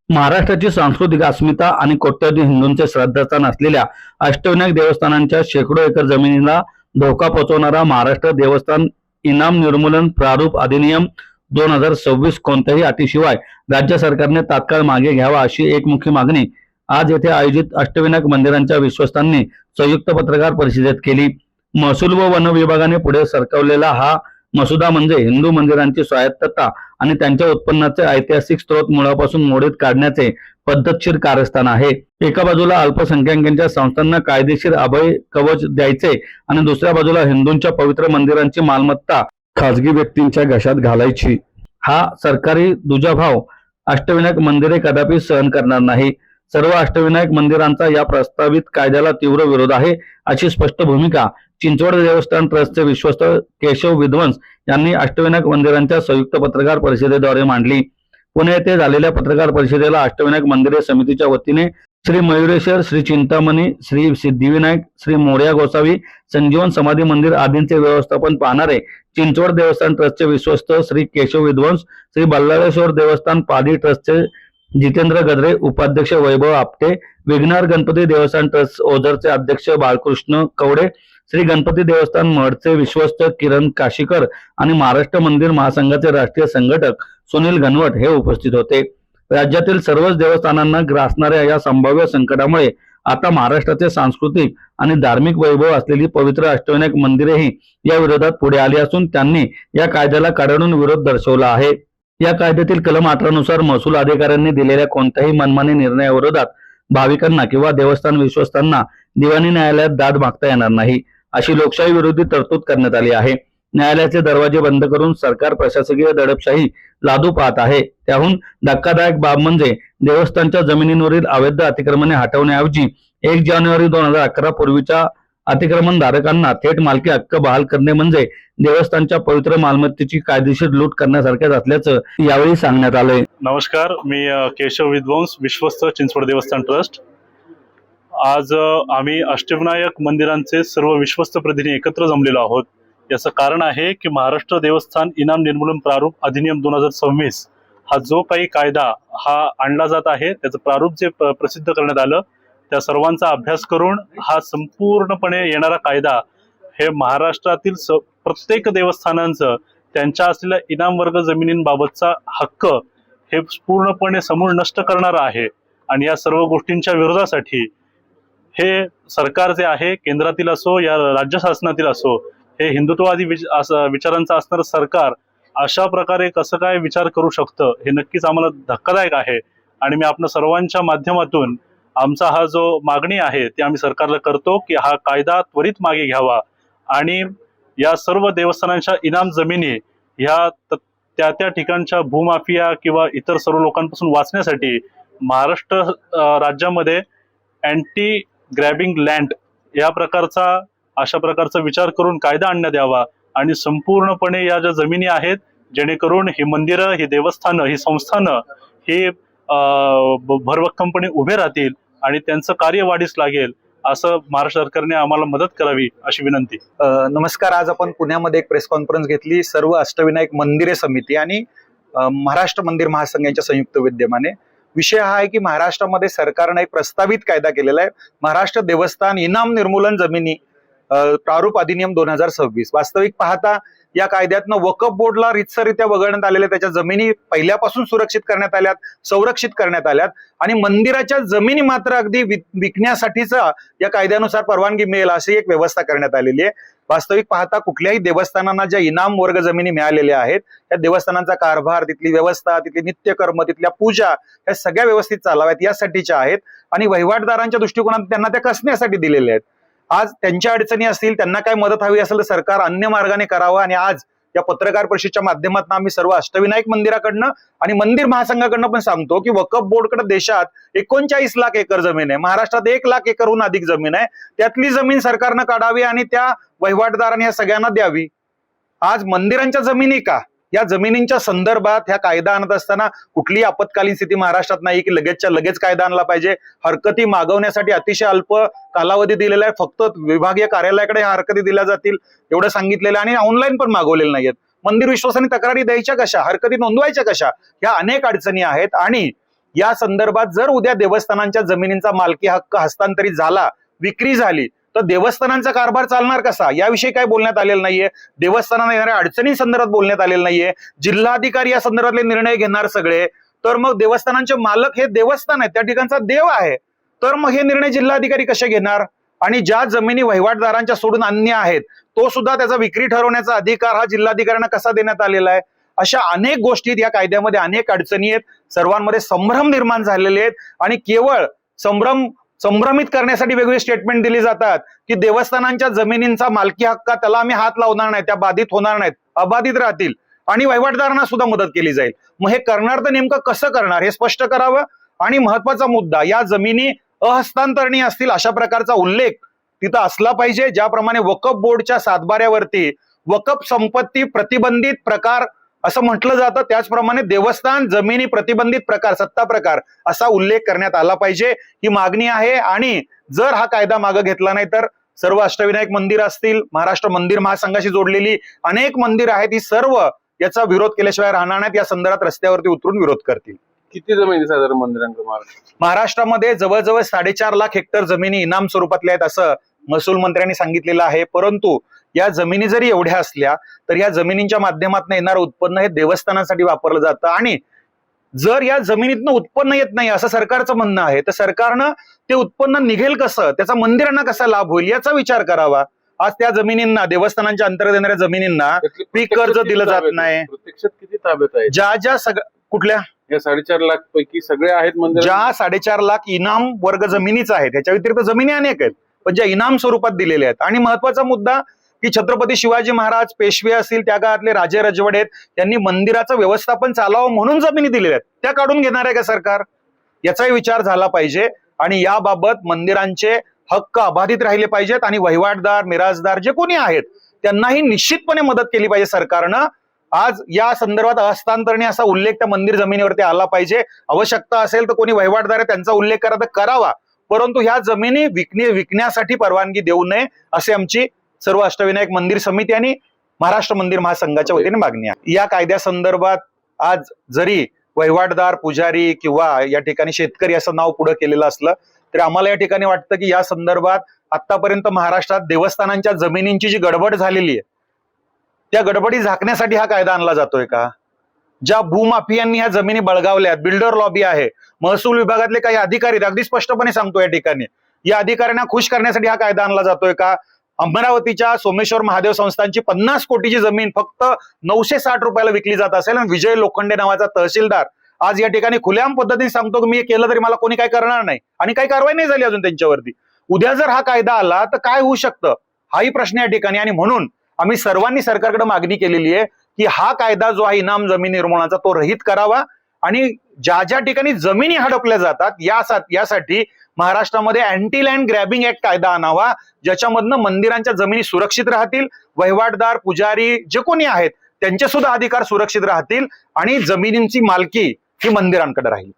महाराष्ट्राची सांस्कृतिक अस्मिता आणि कोट्यवधी हिंदूंचे श्रद्धास्थान असलेल्या अष्टविनायक देवस्थानांच्या शेकडो एकर जमिनीला धोका पोहोचवणारा महाराष्ट्र देवस्थान इनाम निर्मूलन प्रारूप अधिनियम 2026 कोणत्याही अटीशिवाय राज्य सरकारने तात्काळ मागे घ्यावा अशी एकमुखी मागणी आज येथे आयोजित अष्टविनायक मंदिरांच्या विश्वस्तांनी संयुक्त पत्रकार परिषदेत केली। महसूल व वन विभागाने पुढे सरकवलेला हा मसुदा म्हणजे हिंदू मंदिरांची स्वायत्तता आणि त्यांच्या उत्पन्नाचे ऐतिहासिक स्रोत मुळापासून मोडीत काढण्याचे पद्धतशीर कारस्थान आहे। एका बाजूला अल्पसंख्याकांच्या संस्थांना कायदेशीर अभय कवच द्यायचे आणि दुसऱ्या बाजूला हिंदूंच्या पवित्र मंदिरांची मालमत्ता खासगी व्यक्तींच्या घशात घालायची, हा सरकारी दुजाभाव अष्टविनायक मंदिरे कदापि सहन करणार नाही। सर्व अष्टविनायक मंदिरांचा या प्रस्तावित कायद्याला तीव्र विरोध आहे अशी स्पष्ट भूमिका चिंचवड देवस्थान ट्रस्टचे विश्वस्त केशव विद्वंस यांनी अष्टविनायक मंदिरांच्या संयुक्त पत्रकार परिषदेद्वारे मांडली। पुणे येथे झालेल्या पत्रकार परिषदेला अष्टविनायक मंदिरे समितीच्या वतीने श्री मयुरेश्वर, श्री चिंतामणी, श्री सिद्धिविनायक, श्री मोरया गोसावी, संजीवन समाधी मंदिर आदींचे व्यवस्थापन पाहणारे चिंचवड देवस्थान ट्रस्टचे विश्वस्त श्री केशव विद्वंस, श्री बल्लाळेश्वर देवस्थान पादी ट्रस्टचे जितेंद्र गद्रे, उपाध्यक्ष वैभव आपटे, विघ्नहर गणपती देवस्थान ट्रस्ट ओझरचे अध्यक्ष बाळकृष्ण कवडे, श्री गणपती देवस्थान मठचे विश्वस्त किरण काशीकर आणि महाराष्ट्र मंदिर महासंघाचे राष्ट्रीय संघटक सुनील घनवट हे उपस्थित होते। राज्यातील सर्वच देवस्थानांना ग्रासणाऱ्या या संभाव्य संकटामुळे आता महाराष्ट्राचे सांस्कृतिक आणि धार्मिक वैभव असलेली पवित्र अष्टविनायक मंदिरेही या विरोधात पुढे आली असून त्यांनी या कायद्याला कडाडून विरोध दर्शवला आहे। या कायद्यातील कलम 18 नुसार महसूल अधिकाऱ्यांनी दिलेल्या कोणत्याही मनमानी निर्णयाविरोधात भाविकांना किंवा देवस्थान विश्वस्तांना दिवाणी न्यायालयात दाद मागता येणार नाही अशी लोकशाही विरोधी तरतूद करण्यात आली आहे। न्यायालयाचे दरवाजे बंद करून सरकार प्रशासकीय दडपशाही लादू पाहत आहे। त्याहून धक्कादायक बाब म्हणजे देवस्थानच्या जमिनींवरील अवैध अतिक्रमणे हटवण्याऐवजी 1 जानेवारी 2011 पूर्वीच्या अतिक्रमण धारकांना थेट मालकी हक्क बहाल करणे म्हणजे देवस्थानच्या पवित्र मालमत्तेची कायदेशीर लूट करण्यासारखेच असल्याचं यावेळी सांगण्यात आले। नमस्कार, मी केशव विद्वंस, विश्वस्त चिंचवड देवस्थान ट्रस्ट। आज आम्ही अष्टविनायक मंदिरांचे सर्व विश्वस्त प्रतिनिधी एकत्र जमलेलो आहोत। याचं कारण आहे की महाराष्ट्र देवस्थान इनाम निर्मूलन प्रारूप अधिनियम 2026 हा जो काही कायदा हा आणला जात आहे, त्याचं प्रारूप जे प्रसिद्ध करण्यात आलं त्या सर्वांचा अभ्यास करून हा संपूर्णपणे येणारा कायदा हे महाराष्ट्रातील प्रत्येक देवस्थानांचं त्यांच्या असलेल्या इनाम वर्ग जमिनींबाबतचा हक्क हे पूर्णपणे समूळ नष्ट करणारा आहे। आणि या सर्व गोष्टींच्या विरोधासाठी हे सरकार जे आहे, केंद्रातील असो या राज्य शासनातील असो, हे हिंदुत्ववादी विचारांचं असणारं सरकार अशा प्रकारे कसं काय विचार करू शकतं हे नक्कीच आम्हाला धक्कादायक आहे। आणि मी आपल्या सर्वांच्या माध्यमातून आमचा हा जो मागणी आहे ती आम्ही सरकारला करतो की हा कायदा त्वरित मागे घ्यावा आणि या सर्व देवस्थानांच्या इनाम जमिनी ह्या त्या ठिकाणच्या भूमाफिया किंवा इतर सर्व लोकांपासून वाचण्यासाठी महाराष्ट्र राज्यामध्ये अँटी ग्रॅबिंग लँड या प्रकारचा अशा प्रकारचा विचार करून कायदा आणण्यात यावा आणि संपूर्णपणे या ज्या जमिनी आहेत जेणेकरून ही मंदिरं, ही देवस्थानं, ही संस्थानं ही भरभक्कमपणे उभे राहतील आणि त्यांचं कार्य वाढीस लागेल असं महाराष्ट्र सरकारने आम्हाला मदत करावी अशी विनंती। नमस्कार, आज आपण पुण्यामध्ये एक प्रेस कॉन्फरन्स घेतली सर्व अष्टविनायक मंदिरे समिती आणि महाराष्ट्र मंदिर महासंघाच्या संयुक्त विद्यमाने। विषय हा आहे की महाराष्ट्रामध्ये सरकारने एक प्रस्तावित कायदा केलेला आहे, महाराष्ट्र देवस्थान इनाम निर्मूलन जमिनी प्रारूप अधिनियम 2026। वास्तविक पाहता या कायद्यातनं वक्फ बोर्डला रितसररित्या वगळण्यात आलेल्या त्याच्या जमिनी पहिल्यापासून सुरक्षित करण्यात आल्यात, संरक्षित करण्यात आल्यात आणि मंदिराच्या जमिनी मात्र अगदी विकण्यासाठीच या कायद्यानुसार परवानगी मिळेल अशी एक व्यवस्था करण्यात आलेली आहे। वास्तविक पाहता कुठल्याही देवस्थानांना ज्या इनाम वर्ग जमिनी मिळालेल्या आहेत त्या देवस्थानांचा कारभार, तिथली व्यवस्था, तिथली नित्यकर्म, तिथल्या पूजा या सगळ्या व्यवस्थित चालाव्यात यासाठीच्या आहेत आणि वहिवाटदारांच्या दृष्टिकोनात त्यांना त्या कसण्यासाठी दिलेल्या आहेत। आज त्यांच्या अडचणी असतील, त्यांना काय मदत हवी असेल तर सरकार अन्य मार्गाने करावं आणि आज या पत्रकार परिषदेच्या माध्यमातून आम्ही सर्व अष्टविनायक मंदिराकडनं आणि मंदिर महासंघाकडनं पण सांगतो की वक्फ बोर्डकडे देशात 39 लाख एकर जमीन आहे, महाराष्ट्रात 1 लाख एकरहून अधिक जमीन आहे, त्यातली जमीन सरकारनं काढावी आणि त्या वहिवाटदारांनी या सगळ्यांना द्यावी। आज मंदिरांच्या जमिनी का, या जमिनींच्या संदर्भात ह्या कायदा आणत असताना कुठलीही आपत्कालीन स्थिती महाराष्ट्रात नाही की लगेचच्या लगेच कायदा आणला पाहिजे। हरकती मागवण्यासाठी अतिशय अल्प कालावधी दिलेला आहे, फक्त विभागीय कार्यालयाकडे ह्या हरकती दिल्या जातील एवढं सांगितलेलं आणि ऑनलाईन पण मागवलेलं नाहीयेत। मंदिर विश्वासाने तक्रारी द्यायच्या कशा, हरकती नोंदवायच्या कशा, ह्या अनेक अडचणी आहेत आणि या संदर्भात जर उद्या देवस्थानांच्या जमिनींचा मालकी हक्क हस्तांतरित झाला, विक्री झाली, तर देवस्थानांचा कारभार चालणार कसा याविषयी काय बोलण्यात आलेलं नाहीये. देवस्थानांना येणाऱ्या अडचणी संदर्भात बोलण्यात आलेलं नाहीये. जिल्हाधिकारी या संदर्भातले निर्णय घेणार सगळे. तर मग देवस्थानांचे मालक हे देवस्थान आहे, त्या ठिकाणचा देव आहे. तर मग हे निर्णय जिल्हाधिकारी कसे घेणार? आणि ज्या जमिनी वहिवाटदारांच्या सोडून अन्य आहेत, तो सुद्धा त्याचा विक्री ठरवण्याचा अधिकार हा जिल्हाधिकाऱ्यांना कसा देण्यात आलेला आहे? अशा अनेक गोष्टी या कायद्यामध्ये, अनेक अडचणी आहेत. सर्वांमध्ये संभ्रम निर्माण झालेले आहेत आणि केवळ संभ्रमित करण्यासाठी वेगवेगळी स्टेटमेंट दिली जातात की देवस्थानांच्या जमिनींचा मालकी हक्क त्याला आम्ही हात लावणार नाही, त्या बाधित होणार नाहीत, अबाधित राहतील आणि वहिवाटदारांना सुद्धा मदत केली जाईल. मग हे करणार तर नेमकं कसं करणार हे स्पष्ट करावं. आणि महत्वाचा मुद्दा, या जमिनी अहस्तांतरणीय असतील अशा प्रकारचा उल्लेख तिथं असला पाहिजे. ज्याप्रमाणे वक्फ बोर्डच्या सातबाऱ्यावरती वक्फ संपत्ती प्रतिबंधित प्रकार असं म्हटलं जातं, त्याचप्रमाणे देवस्थान जमिनी प्रतिबंधित प्रकार, सत्ता प्रकार असा उल्लेख करण्यात आला पाहिजे. ही मागणी आहे. आणि जर हा कायदा मागे घेतला नाही तर सर्व अष्टविनायक मंदिर असतील, महाराष्ट्र मंदिर महासंघाशी जोडलेली अनेक मंदिर आहेत, ही सर्व याचा विरोध केल्याशिवाय राहणार नाहीत. या संदर्भात रस्त्यावरती उतरून विरोध करतील. किती जमिनी साधारण मंदिरांकडे? महाराष्ट्रामध्ये जवळजवळ 4.5 लाख हेक्टर जमिनी इनाम स्वरूपातल्या आहेत असं महसूल मंत्र्यांनी सांगितलेलं आहे. परंतु या जमिनी जरी एवढ्या असल्या तर या जमिनींच्या माध्यमातून येणारं उत्पन्न हे देवस्थानासाठी वापरलं जातं. आणि जर या जमिनीतनं उत्पन्न येत नाही असं सरकारचं म्हणणं आहे, तर सरकारनं ते उत्पन्न निघेल कसं, त्याचा मंदिरांना कसा लाभ होईल याचा विचार करावा. आज त्या जमिनींना, देवस्थानांच्या अंतर्गत येणाऱ्या जमिनींना पीक कर्ज दिलं जात नाही. प्रत्यक्षात किती ताब्यात आहे? ज्या कुठल्या या 4.5 लाख पैकी सगळे आहेत मंदिर? ज्या 4.5 लाख इनाम वर्ग जमिनीच आहेत, त्याच्या व्यतिरिक्त जमिनी अनेक आहेत पण ज्या इनाम स्वरूपात दिलेल्या आहेत. आणि महत्वाचा मुद्दा की छत्रपती शिवाजी महाराज, पेशवे असतील, त्या काळातले राजे रजवाडे आहेत, त्यांनी मंदिराचं व्यवस्थापन चालावं म्हणून जमिनी दिलेल्या आहेत, त्या काढून घेणार आहे का सरकार? याचाही विचार झाला पाहिजे. आणि याबाबत मंदिरांचे हक्क अबाधित राहिले पाहिजेत आणि वहिवाटदार, मिराजदार जे कोणी आहेत त्यांनाही निश्चितपणे मदत केली पाहिजे सरकारनं. आज या संदर्भात हस्तांतरणी असा उल्लेख त्या मंदिर जमिनीवरती आला पाहिजे. आवश्यकता असेल तर कोणी वहिवाटदार आहे त्यांचा उल्लेख करा तर करावा, परंतु ह्या जमिनी विकण्यासाठी परवानगी देऊ नये अशी आमची सर्व अष्टविनायक मंदिर समिती आणि महाराष्ट्र मंदिर महासंघाच्या वतीने मागणी आहे. या कायद्या संदर्भात आज जरी वहिवाटदार, पुजारी किंवा या ठिकाणी शेतकरी असं नाव पुढे केलेलं असलं तरी आम्हाला या ठिकाणी वाटतं की या संदर्भात आतापर्यंत महाराष्ट्रात देवस्थानांच्या जमिनींची जी गडबड झालेली आहे त्या गडबडी झाकण्यासाठी हा कायदा आणला जातोय का? ज्या भूमाफियांनी ह्या जमिनी बळगावल्यात, बिल्डर लॉबी आहे, महसूल विभागातले काही अधिकारी, अगदी स्पष्टपणे सांगतो या ठिकाणी, या अधिकाऱ्यांना खुश करण्यासाठी हा कायदा आणला जातोय का? अमरावतीच्या सोमेश्वर महादेव संस्थांची 50 कोटीची जमीन फक्त 960 रुपयाला विकली जात असेल आणि विजय लोखंडे नावाचा तहसीलदार आज या ठिकाणी खुल्याम पद्धतीने सांगतो की मी हे केलं तरी मला कोणी काय करणार नाही आणि काही कारवाई नाही झाली अजून त्यांच्यावरती. उद्या जर हा कायदा आला तर काय होऊ शकतं हाही प्रश्न या ठिकाणी. आणि म्हणून आम्ही सर्वांनी सरकारकडे मागणी केलेली आहे की हा कायदा जो आहे इनाम जमीन निर्मूलनाचा तो रहित करावा आणि ज्या ज्या ठिकाणी जमिनी हडपल्या जातात यासाठी महाराष्ट्रामध्ये अँटी लँड ग्रॅबिंग ऍक्ट कायदा आणावा, ज्याच्यामधनं मंदिरांच्या जमिनी सुरक्षित राहतील, वहिवाटदार, पुजारी जे कोणी आहेत त्यांचे सुद्धा अधिकार सुरक्षित राहतील आणि जमिनींची मालकी ही मंदिरांकडे राहील.